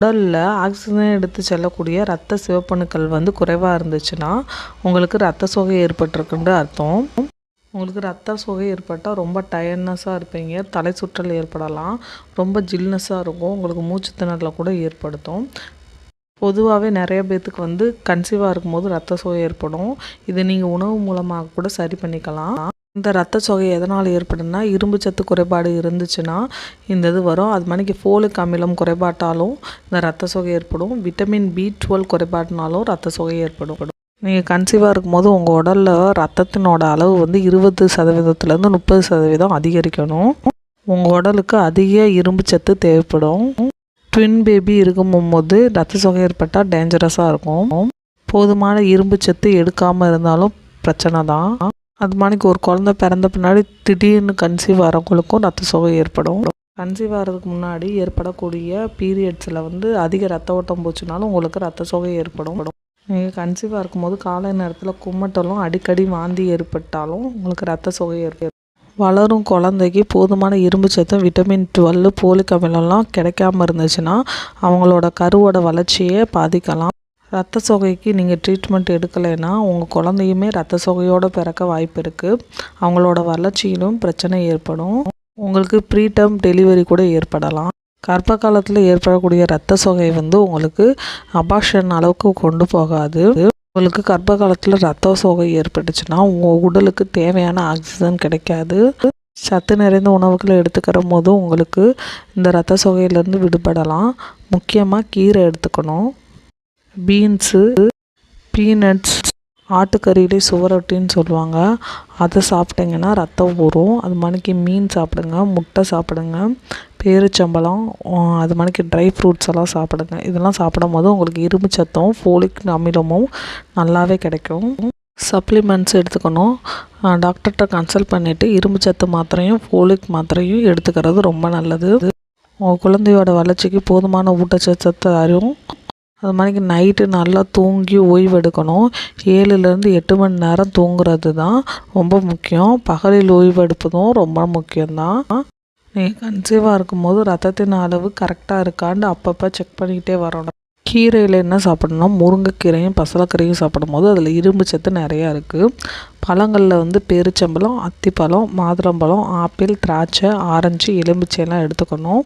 உடலில் ஆக்சிஜன் எடுத்து செல்லக்கூடிய இரத்த சிவப்பணுக்கள் வந்து குறைவாக இருந்துச்சுன்னா உங்களுக்கு இரத்த சோகை ஏற்பட்டிருக்குன்னு அர்த்தம். உங்களுக்கு இரத்த சோகை ஏற்பட்டால் ரொம்ப டயர்ட்னஸாக இருப்பீங்க, தலை சுற்றல் ஏற்படலாம், ரொம்ப ஜில்னஸாக இருக்கும், உங்களுக்கு மூச்சு திணறல் கூட ஏற்படுத்தும். பொதுவாகவே நிறைய பேர்த்துக்கு வந்து கன்சீவாக இருக்கும்போது இரத்த சோகை ஏற்படும். இது நீங்கள் உணவு மூலமாக கூட சரி பண்ணிக்கலாம். இந்த இரத்த சோகை எதனால் ஏற்படுதுன்னா இரும்பு சத்து குறைபாடு இருந்துச்சுன்னா இந்த இது வரும். அது மாதிரிக்கு ஃபோலிக் அமிலம் குறைபாட்டாலும் இந்த இரத்த சோகை ஏற்படும். விட்டமின் B12 குறைபாட்டினாலும் இரத்த சோகை ஏற்படும். நீங்கள் கன்சீவாக இருக்கும்போது உங்கள் உடலில் ரத்தத்தினோட அளவு வந்து 20%லேருந்து 30% அதிகரிக்கணும். உங்கள் உடலுக்கு அதிக இரும்பு சத்து தேவைப்படும். ட்வின் பேபி இருக்கும்போது இரத்த சோகை ஏற்பட்டால் டேஞ்சரஸாக இருக்கும். போதுமான இரும்பு சத்து எடுக்காமல் இருந்தாலும் பிரச்சனை தான். அது மாதிரிக்கு ஒரு குழந்தை பிறந்த பின்னாடி திடீர்னு கன்சீவ் ஆகிறவங்களுக்கும் இரத்த சோகை ஏற்படும். கன்சீவ் ஆகிறதுக்கு முன்னாடி ஏற்படக்கூடிய பீரியட்ஸில் வந்து அதிக ரத்த ஓட்டம் போச்சுனாலும் உங்களுக்கு இரத்த சோகை ஏற்படும். நீங்கள் கன்சீவாக இருக்கும்போது காலை நேரத்தில் குமட்டலும் அடிக்கடி வாந்தி ஏற்பட்டாலும் உங்களுக்கு இரத்த சோகை ஏற்படும். வளரும் குழந்தைக்கு போதுமான இரும்பு சத்தும் விட்டமின் 12 போலிக் அமிலம்லாம் கிடைக்காம இருந்துச்சுன்னா அவங்களோட கருவோட வளர்ச்சியை பாதிக்கலாம். இரத்த சோகைக்கு நீங்கள் ட்ரீட்மெண்ட் எடுக்கலைன்னா உங்கள் குழந்தையுமே இரத்த சோகையோடு பிறக்க வாய்ப்பு இருக்குது. அவங்களோட வளர்ச்சியிலும் பிரச்சனை ஏற்படும். உங்களுக்கு ப்ரீடம் டெலிவரி கூட ஏற்படலாம். கர்ப்ப காலத்தில் ஏற்படக்கூடிய இரத்த சோகை வந்து உங்களுக்கு அபார்ஷன் அளவுக்கு கொண்டு போகாது. உங்களுக்கு கர்ப்ப காலத்தில் இரத்த சோகை ஏற்பட்டுச்சுன்னா உங்கள் உடலுக்கு தேவையான ஆக்சிஜன் கிடைக்காது. சத்து நிறைந்த உணவுகளை எடுத்துக்கிற போது உங்களுக்கு இந்த இரத்த சோகையிலேருந்து விடுபடலாம். முக்கியமாக கீரை எடுத்துக்கணும். பீன்ஸு, பீனட்ஸ், ஆட்டுக்கறியிலே சுவரொட்டின்னு சொல்லுவாங்க, அதை சாப்பிட்டிங்கன்னா ரத்தம் ஊறும். அது மாதிரிக்கு மீன் சாப்பிடுங்க, முட்டை சாப்பிடுங்க, பேரிச்சம்பழம், அது மாதிரிக்கு ட்ரை ஃப்ரூட்ஸ் எல்லாம் சாப்பிடுங்க. இதெல்லாம் சாப்பிடும் போது உங்களுக்கு இரும்பு சத்தும் ஃபோலிக் அமிலமும் நல்லாவே கிடைக்கும். சப்ளிமெண்ட்ஸ் எடுத்துக்கணும். டாக்டர்கிட்ட கன்சல்ட் பண்ணிவிட்டு இரும்பு சத்து மாத்திரையும் ஃபோலிக் மாத்திரையும் எடுத்துக்கிறது ரொம்ப நல்லது. உங்கள் குழந்தையோட வளர்ச்சிக்கு போதுமான ஊட்டச்சத்து அறிவும். அது மாதிரிக்கு நைட்டு நல்லா தூங்கி ஓய்வெடுக்கணும். 7லேருந்து 8 மணி நேரம் தூங்குறது தான் ரொம்ப முக்கியம். பகலில் ஓய்வெடுப்பதும் ரொம்ப முக்கியம்தான். நீங்கள் கன்சீவாக இருக்கும்போது ரத்தத்தின் அளவு கரெக்டாக இருக்கான்னு அப்பப்போ செக் பண்ணிக்கிட்டே வரணும். கீரையில் என்ன சாப்பிடணும்னா முருங்கைக்கீரையும் பசலைக்கீரையும் சாப்பிடும்போது அதில் இரும்பு சத்து நிறையா இருக்குது. பழங்களில் வந்து பேரிச்சம்பழம், அத்திப்பழம், மாதுளம்பழம், ஆப்பிள், திராட்சை, ஆரஞ்சு, எலுமிச்சையெல்லாம் எடுத்துக்கணும்.